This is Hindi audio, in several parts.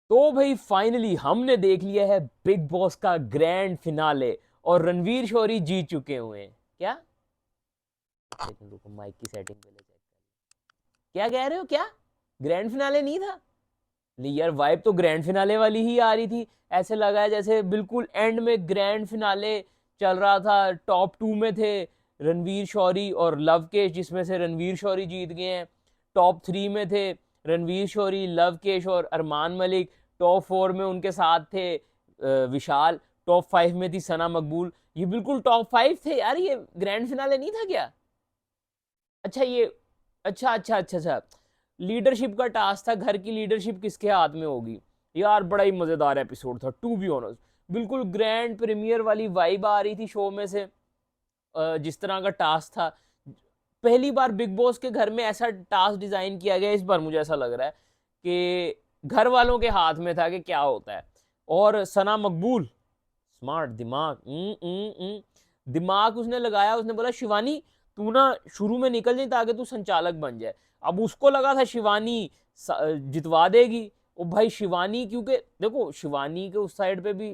तो भाई फाइनली हमने देख लिया है बिग बॉस का ग्रैंड फिनाले और रणवीर शौरी जीत चुके हुए हैं क्या। लेकिन रुको माइक की सेटिंग पहले चेक कर। क्या कह रहे हो क्या? ग्रैंड फिनाले नहीं था? नहीं यार, वाइब तो ग्रैंड फिनाले वाली ही आ रही थी। ऐसे लगा है जैसे बिल्कुल एंड में ग्रैंड फिनाले चल रहा था। टॉप टू में थे रणवीर शौरी और लवकेश, जिसमें से रणवीर शौरी जीत गए हैं। टॉप थ्री में थे रणवीर शौरी, लवकेश और अरमान मलिक। टॉप फोर में उनके साथ थे विशाल। टॉप फाइव में थी सना मकबूल। ये बिल्कुल टॉप फाइव थे यार। ये ग्रैंड फिनाले नहीं था क्या? अच्छा ये, अच्छा अच्छा अच्छा अच्छा, लीडरशिप का टास्क था। घर की लीडरशिप किसके हाथ में होगी? यार बड़ा ही मजेदार एपिसोड था टू बी ऑनेस्ट। बिल्कुल ग्रैंड प्रीमियर वाली वाइब आ रही थी शो में से। जिस तरह का टास्क था, पहली बार बिग बॉस के घर में ऐसा टास्क डिजाइन किया गया। इस बार मुझे ऐसा लग रहा है कि घर वालों के हाथ में था कि क्या होता है। और सना मकबूल स्मार्ट दिमाग, दिमाग उसने लगाया। उसने बोला शिवानी तू ना शुरू में निकल जाए ताकि तू संचालक बन जाए। अब उसको लगा था शिवानी जितवा देगी। ओ भाई शिवानी, क्योंकि देखो शिवानी के उस साइड पे भी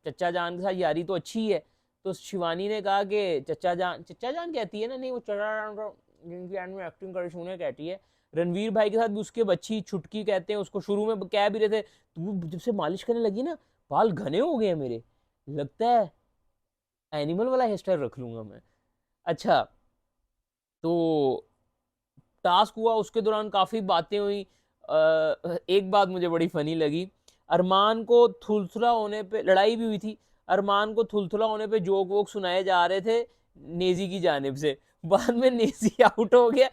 चच्चा जान के साथ यारी तो अच्छी है। तो शिवानी ने कहा कि चच्चा जान कहती है ना, नहीं वो चचा जान तो जिनकी एंड में एक्टिंग कर सुने कहती है। रणवीर भाई के साथ भी उसके बच्ची छुटकी कहते हैं उसको। शुरू में कह भी रहे थे तू जब से मालिश करने लगी ना बाल घने हो गए मेरे, लगता है एनिमल वाला हेयर स्टाइल रख लूंगा मैं। अच्छा, तो टास्क हुआ, उसके दौरान काफ़ी बातें हुई। एक बात मुझे बड़ी फनी लगी। अरमान को थुलथुला होने पे लड़ाई भी हुई थी। अरमान को थुलथुला होने पे जोक वोक सुनाए जा रहे थे नेजी की जानिब से। बाद में नेजी आउट हो गया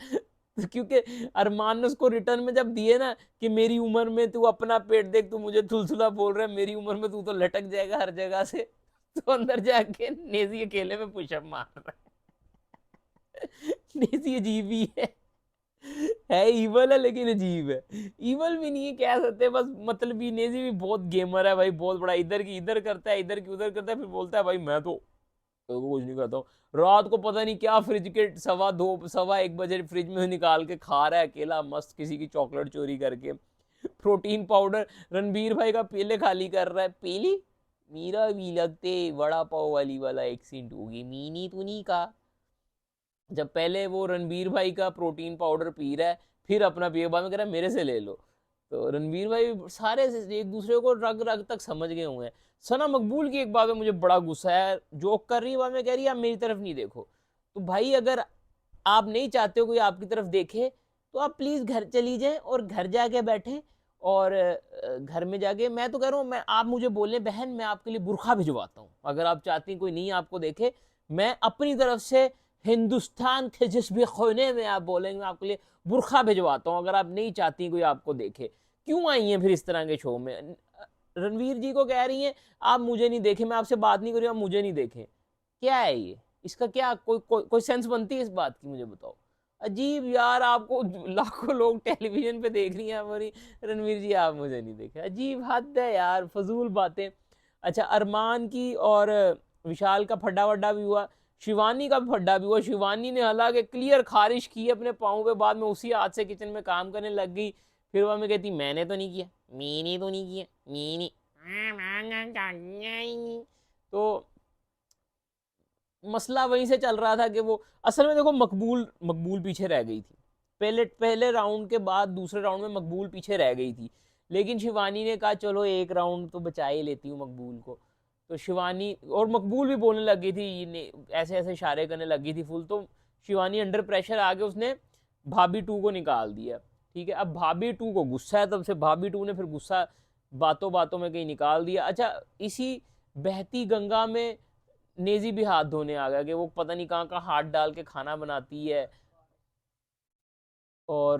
क्योंकि अरमान ने उसको रिटर्न में जब दिए ना कि मेरी उम्र में तू अपना पेट देख, तू मुझे थुलथुला बोल रहा है, मेरी उम्र में तू तो लटक जाएगा हर जगह से। तो अंदर जाके नेजी अकेले में पुशअप मार रहा है। नेजी अजीब ही है इवल है लेकिन अजीब है। इवल भी नहीं है कह सकते, बस मतलब ही नेजी भी बहुत गेमर है भाई, बहुत बड़ा। इधर की इधर करता है, इधर की उधर करता है, फिर बोलता है भाई मैं तो कुछ नहीं करता हूँ। रात को पता नहीं क्या फ्रिज के सवा एक बजे फ्रिज में निकाल के खा रहा है अकेला मस्त, किसी की चॉकलेट चोरी करके। प्रोटीन पाउडर रणबीर भाई का पीले खाली कर रहा है। पीली मीरा भी लगते वड़ा पाव वाली वाला एक्सीडेंट होगी, मीनी तू नहीं का। जब पहले वो रणबीर भाई का प्रोटीन पाउडर पी रहा है, फिर अपना पिए, बाद में कह रहा है मेरे से ले लो। तो रणबीर भाई सारे एक दूसरे को रग रग तक समझ गए हुए हैं। सना मकबूल की एक बात में मुझे बड़ा गुस्सा है, जोक कर रही है बाद में कह रही है आप मेरी तरफ नहीं देखो। तो भाई अगर आप नहीं चाहते हो कोई आपकी तरफ देखे तो आप प्लीज घर चली जाए और घर जाके बैठे। और घर में जाके मैं तो कह रहा हूँ, मैं आप मुझे बोले बहन मैं आपके लिए बुरखा भिजवाता हूँ, अगर आप चाहती हैं कोई नहीं आपको देखे। मैं अपनी तरफ से हिंदुस्तान के जिस भी कोने में आप बोलेंगे मैं आपके लिए बुरखा भिजवाता हूँ, अगर आप नहीं चाहती कोई आपको देखे। क्यों आई हैं फिर इस तरह के शो में? रणवीर जी को कह रही हैं आप मुझे नहीं देखे, मैं आपसे बात नहीं कर रही हूँ, आप मुझे नहीं देखे। क्या है ये? इसका क्या कोई सेंस बनती है इस बात की? मुझे बताओ। अजीब यार, आपको लाखों लोग टेलीविजन पे देख रही हैं हमारी, रणवीर जी आप मुझे नहीं देखे, अजीब हद है यार, फजूल बातें। अच्छा, अरमान की और विशाल का फड्डा वड्डा भी हुआ। शिवानी का भी फड्डा भी हुआ। शिवानी ने हालांकि क्लियर खारिश की अपने पाँव पे, बाद में उसी हाथ से किचन में काम करने लग गई। फिर वह में कहती मैंने तो नहीं किया, मैंने तो नहीं किया, मैंने। तो मसला वहीं से चल रहा था कि वो असल में देखो मकबूल मकबूल पीछे रह गई थी। पहले पहले राउंड के बाद दूसरे राउंड में मकबूल पीछे रह गई थी। लेकिन शिवानी ने कहा चलो एक राउंड तो बचा ही लेती हूँ मकबूल को। तो शिवानी और मकबूल भी बोलने लगी थी, ऐसे ऐसे इशारे करने लगी थी फुल। तो शिवानी अंडर प्रेशर आके उसने भाभी टू को निकाल दिया। ठीक है, अब भाभी टू को गुस्सा है, तब से भाभी टू ने फिर गुस्सा बातों बातों में कहीं निकाल दिया। अच्छा, इसी बहती गंगा में नेजी भी हाथ धोने आ गया कि वो पता नहीं कहाँ का हाथ डाल के खाना बनाती है। और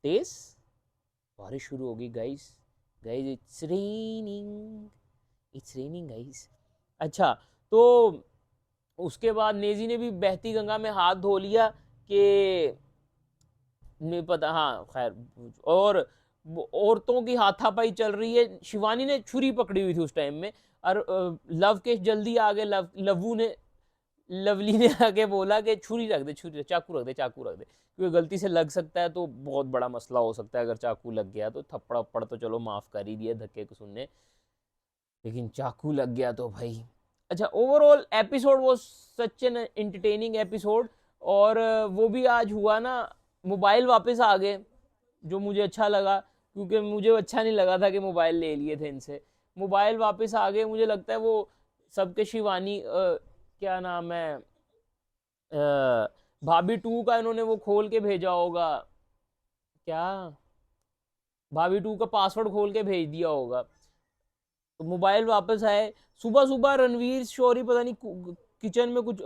तेज बारिश शुरू होगी guys. Guys it's raining guys. अच्छा, तो उसके बाद नेजी ने भी बहती गंगा में हाथ धो लिया कि नहीं पता, हाँ खैर। और औरतों की हाथापाई चल रही है। शिवानी ने छुरी पकड़ी हुई थी उस टाइम में। और लव केश जल्दी आ गए। लवू ने लवली ने आके बोला कि छुरी रख दे, छुरी, चाकू रख दे, चाकू रख दे, क्योंकि गलती से लग सकता है तो बहुत बड़ा मसला हो सकता है। अगर चाकू लग गया तो थप्पड़ वप्पड़ तो चलो माफ़ कर ही दिया धक्के को सुनने, लेकिन चाकू लग गया तो भाई। अच्छा, ओवरऑल एपिसोड वो सच एन एंटरटेनिंग एपिसोड। और वो भी आज हुआ ना, मोबाइल वापस आ गए, जो मुझे अच्छा लगा, क्योंकि मुझे अच्छा नहीं लगा था कि मोबाइल ले लिए थे इनसे। मोबाइल वापस आ गए, मुझे लगता है वो सबके शिवानी क्या नाम है, भाभी 2 का इन्होंने वो खोल के भेजा होगा, क्या, भाभी 2 का पासवर्ड खोल के भेज दिया होगा, तो मोबाइल वापस आए। सुबह सुबह रणवीर शौरी पता नहीं किचन में कुछ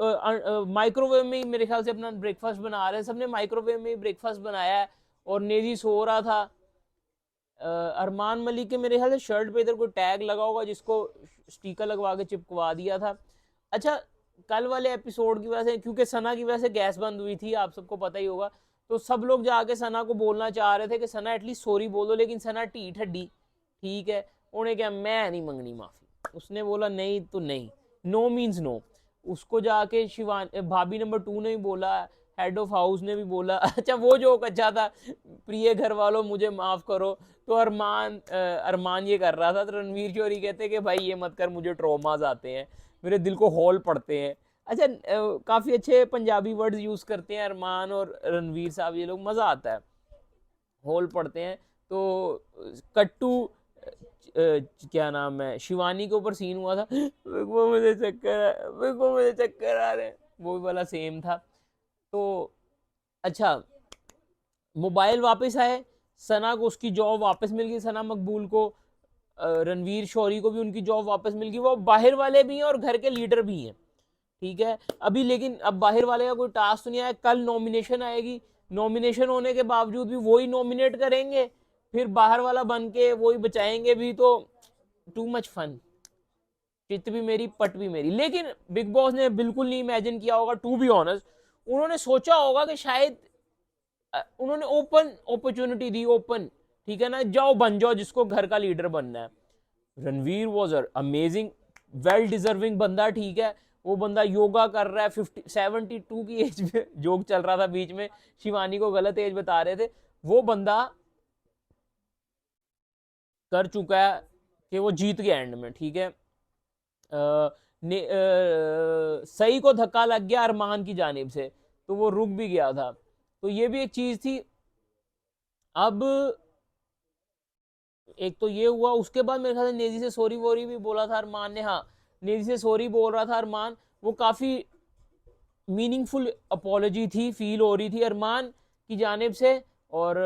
माइक्रोवेव में ही मेरे ख्याल से अपना ब्रेकफास्ट बना रहे हैं, सबने माइक्रोवेव में ही ब्रेकफास्ट बनाया है, और नेजी सो रहा था। अरमान मलिक के मेरे ख्याल से शर्ट पे इधर कोई टैग लगा होगा जिसको स्टिकर लगवा के चिपकवा दिया था। अच्छा, कल वाले एपिसोड की वजह से, क्योंकि सना की वजह से गैस बंद हुई थी, आप सबको पता ही होगा, तो सब लोग जाके सना को बोलना चाह रहे थे कि सना एटलीस्ट सॉरी बोलो, लेकिन सना ढीठ हड्डी, ठीक है, उन्हें क्या, मैं नहीं मंगनी माफी, उसने बोला नहीं तो नहीं, नो मीन्स नो। उसको जाके शिवान भाभी नंबर 2 ने भी बोला, हेड ऑफ हाउस ने भी बोला। अच्छा, वो जो अच्छा था, प्रिय घर वालों मुझे माफ करो, तो अरमान ये कर रहा था, तो रणवीर शौरी कहते कि भाई ये मत कर, मुझे ट्रॉमाज आते हैं, मेरे दिल को हॉल पड़ते हैं। अच्छा, काफ़ी अच्छे पंजाबी वर्ड्स यूज़ करते हैं अरमान और रणवीर साहब, ये लोग, मज़ा आता है, होल पड़ते हैं। तो कट्टू क्या नाम है, शिवानी के ऊपर सीन हुआ था, वो मुझे चक्कर, वो मुझे चक्कर आ रहे हैं, वो वाला सेम था। तो अच्छा, मोबाइल वापस आए, सना को उसकी जॉब वापस मिल गई, सना मकबूल को, रणवीर शौरी को भी उनकी जॉब वापस मिल गई, वो बाहर वाले भी हैं और घर के लीडर भी हैं, ठीक है अभी। लेकिन अब बाहर वाले का कोई टास्क तो नहीं आया, कल नॉमिनेशन आएगी, नॉमिनेशन होने के बावजूद भी वही नॉमिनेट करेंगे, फिर बाहर वाला बन के वही बचाएंगे भी, तो टू मच फन, चित भी मेरी पट भी मेरी। लेकिन बिग बॉस ने बिल्कुल नहीं इमेजिन किया होगा, टू बी ऑनेस्ट, उन्होंने सोचा होगा कि शायद उन्होंने ओपन अपॉर्चुनिटी दी, ओपन, ठीक है ना, जाओ बन जाओ जिसको घर का लीडर बनना है। Ranveer was amazing, well deserving बंदा, ठीक है, वो बंदा योगा कर रहा है 72 की एज में, जोक चल रहा था बीच में, शिवानी को गलत एज बता रहे थे, वो बंदा कर चुका है कि वो जीत गया एंड में, ठीक है। सही को धक्का लग गया अरमान की जानिब से, तो वो रुक भी गया था, तो ये भी एक चीज थी। अब एक तो ये हुआ, उसके बाद मेरे ख्याल से नेजी से सॉरी वोरी भी बोला था अरमान ने, हाँ, नेजी से सॉरी बोल रहा था अरमान, वो काफी मीनिंगफुल अपॉलोजी थी, फील हो रही थी अरमान की जानिब से। और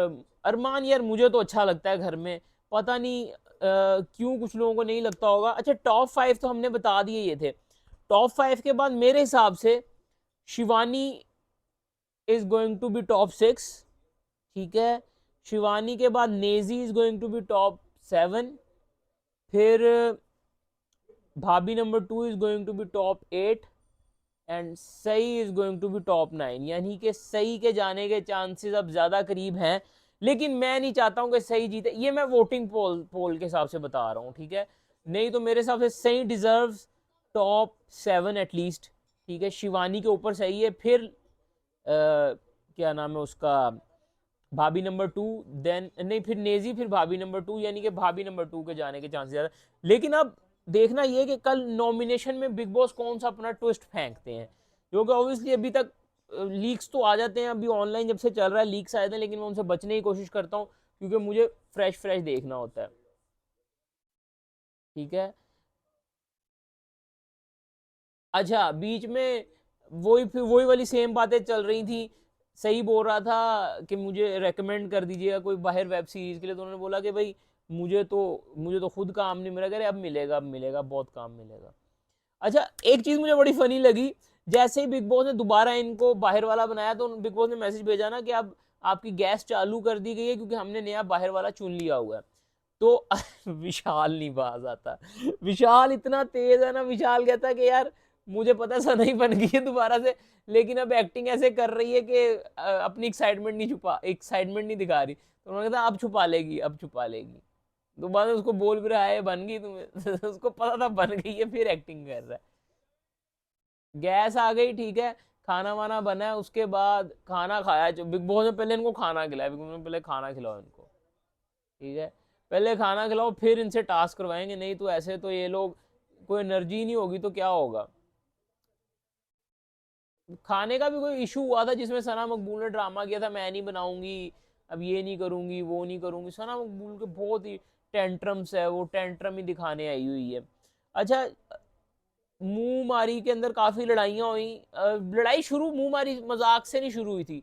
अरमान यार मुझे तो अच्छा लगता है घर में, पता नहीं क्यों कुछ लोगों को नहीं लगता होगा। अच्छा, टॉप 5 तो हमने बता दिए ये थे, टॉप 5 के बाद मेरे हिसाब से Shivani is going to be top 6, ठीक है, शिवानी के बाद Neji is going to be top 7, फिर भाभी number 2 is going to be top 8, and Sahi is going to be top 9, यानी कि सही के जाने के चांसेस अब ज्यादा करीब हैं। लेकिन मैं नहीं चाहता हूं कि सही जीते, ये मैं वोटिंग पोल के हिसाब से बता रहा हूं, ठीक है, नहीं तो मेरे हिसाब से सही डिजर्व टॉप 7 एटलीस्ट, ठीक है, शिवानी के ऊपर सही है, फिर क्या नाम है उसका, भाभी नंबर 2, देन नहीं, फिर नेजी, फिर भाभी नंबर 2, यानी कि भाभी नंबर 2 के जाने के चांसेस ज्यादा। लेकिन अब देखना ये कि कल नॉमिनेशन में बिग बॉस कौन सा अपना ट्विस्ट फेंकते हैं, क्योंकि ऑब्वियसली अभी तक लीक्स तो आ जाते हैं, अभी ऑनलाइन जब से चल रहा है लीक्स आए थे, लेकिन मैं उनसे बचने की कोशिश करता हूँ, क्योंकि मुझे फ्रेश फ्रेश देखना होता है, ठीक है। अच्छा, बीच में वही फिर वही वाली सेम बातें चल रही थी, सही बोल रहा था कि मुझे रेकमेंड कर दीजिएगा कोई बाहर वेब सीरीज के लिए, तो उन्होंने बोला कि भाई मुझे तो खुद काम नहीं मिला, करे अब मिलेगा, बहुत काम मिलेगा। अच्छा, एक चीज मुझे बड़ी फनी लगी, जैसे ही बिग बॉस ने दोबारा इनको बाहर वाला बनाया, तो बिग बॉस ने मैसेज भेजा ना कि अब आपकी गैस चालू कर दी गई है, क्योंकि हमने नया बाहर वाला चुन लिया हुआ है। तो विशाल नहीं बाज आता, विशाल इतना तेज है ना, विशाल कहता है कि यार मुझे पता सा नहीं बन गई है दोबारा से, लेकिन अब एक्टिंग ऐसे कर रही है कि अपनी एक्साइटमेंट नहीं दिखा रही, तो उन्होंने कहा अब छुपा लेगी, अब छुपा लेगी। दोबारा उसको बोल भी रहा है बन गई तुम्हें, उसको पता था बन गई है, फिर एक्टिंग कर रहा है। गैस आ गई, ठीक है, खाना वाना बना है, उसके बाद खाना खाया, जो बिग बॉस ने पहले इनको खाना खिलाया, बिग बॉस ने पहले खाना खिलाओ इनको, ठीक है, पहले खाना खिलाओ फिर इनसे टास्क करवाएंगे, नहीं तो ऐसे तो ये लोग, कोई एनर्जी नहीं होगी तो क्या होगा। खाने का भी कोई इशू हुआ था जिसमें सना मकबूल ने ड्रामा किया था, मैं नहीं बनाऊंगी, अब ये नहीं करूंगी, वो नहीं करूंगी, सना मकबूल के बहुत ही टेंट्रम्स है, वो टेंट्रम ही दिखाने आई हुई है। अच्छा, मुंह मारी के अंदर काफी लड़ाइयाँ हुई, लड़ाई शुरू मुंह मारी मजाक से नहीं शुरू हुई थी,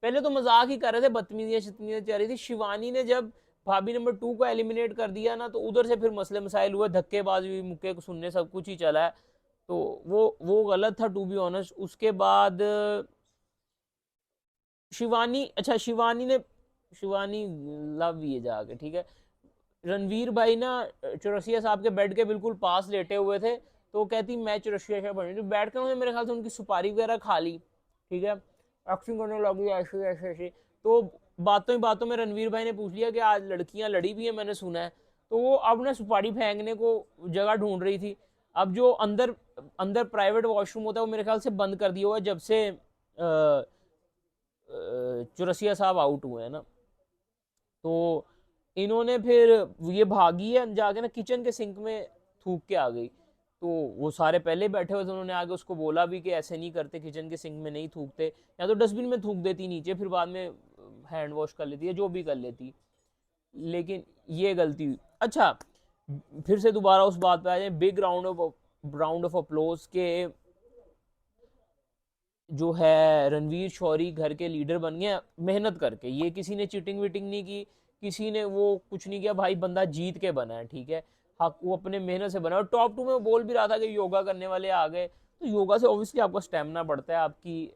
पहले तो मजाक ही कर रहे थे, बदतमीजियां शतमीजियां चल रही थी, शिवानी ने जब भाभी नंबर 2 को एलिमिनेट कर दिया ना, तो उधर से फिर मसले मसाइल हुए, धक्केबाजी हुई, मुक्के को सुनने सब कुछ ही चला है, तो वो गलत था टू बी ऑनेस्ट। उसके बाद शिवानी, अच्छा शिवानी लव ये जाके, ठीक है, रणवीर भाई ना चौरसिया साहब के बेड के बिल्कुल पास लेटे हुए थे, तो वो कहती मैं चौरसिया साहब बनी, तो बैठ कर उन्होंने मेरे ख्याल से उनकी सुपारी वगैरह खा ली, ठीक है, एक्टिंग करने लगी ऐसे ऐसे ऐसे, तो बातों ही बातों में रणवीर भाई ने पूछ लिया कि आज लड़कियां लड़ी भी है मैंने सुना है, तो वो अब ना सुपारी फेंकने को जगह ढूंढ रही थी। अब जो अंदर अंदर प्राइवेट वॉशरूम होता है वो मेरे ख्याल से बंद कर दिया हुआ है जब से चौरसिया साहब आउट हुए हैं ना, तो इन्होंने फिर, ये भागी है जाके ना किचन के सिंक में थूक के आ गई, तो वो सारे पहले बैठे हुए थे, उन्होंने आगे उसको बोला भी कि ऐसे नहीं करते, किचन के सिंक में नहीं थूकते, या तो डस्टबिन में थूक देती नीचे, फिर बाद में हैंड वॉश कर लेती है, जो भी कर लेती, लेकिन ये गलती हुई। अच्छा, फिर से दोबारा उस बात पे आ जाए, बिग राउंड ऑफ अप्लोज के जो है रणवीर शौरी घर के लीडर बन गए मेहनत करके, ये किसी ने चीटिंग वीटिंग नहीं की, किसी ने वो कुछ नहीं किया भाई, बंदा जीत के बना है, ठीक है, हाँ वो अपने मेहनत से बना, और टॉप 2 में वो बोल भी रहा था कि योगा करने वाले आ गए, तो योगा से ऑब्वियसली आपका स्टेमिना बढ़ता है, आपकी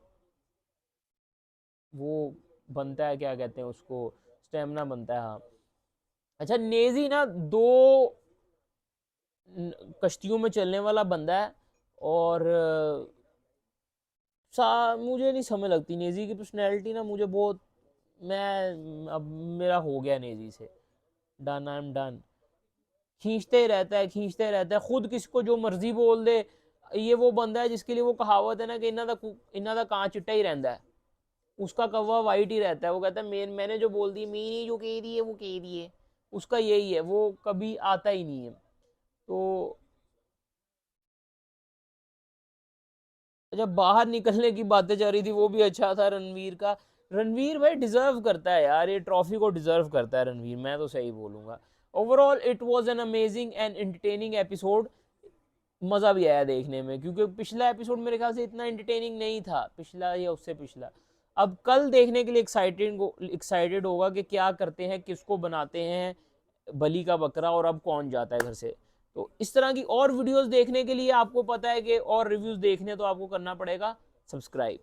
वो बनता है, क्या कहते हैं उसको, स्टेमिना बनता है, हाँ। अच्छा, नेजी ना 2 कश्तियों में चलने वाला बंदा है, और मुझे नहीं समझ लगती नेजी की पर्सनैलिटी ना, मुझे बहुत, मैं अब मेरा हो गया नेजी से, डन, आई एम डन, खींचते ही रहता है, खींचते ही रहता है, खुद किसको जो मर्जी बोल दे, ये वो बंदा है जिसके लिए वो कहावत है ना कि इन्ना दा कां चिट्टा ही रहता है, उसका कौवा वाइट ही रहता है, वो कहता है मैंने जो बोल दी, मैंने जो कह दी है वो कह दी है, उसका यही है, वो कभी आता ही नहीं है, तो जब बाहर निकलने की बातें चल रही थी वो भी अच्छा था रणवीर का, रणवीर भाई डिजर्व करता है यार, ये ट्रॉफी को डिजर्व करता है रणवीर, मैं तो सही बोलूंगा। Overall it was an amazing and entertaining episode, मजा भी आया देखने में, क्योंकि पिछला एपिसोड मेरे ख्याल से इतना एंटरटेनिंग नहीं था, पिछला या उससे पिछला। अब कल देखने के लिए एक्साइटेड होगा कि क्या करते हैं, किसको बनाते हैं बलि का बकरा, और अब कौन जाता है घर से। तो इस तरह की और वीडियोस देखने के लिए आपको पता है कि और रिव्यूज देखने, तो आपको करना पड़ेगा सब्सक्राइब।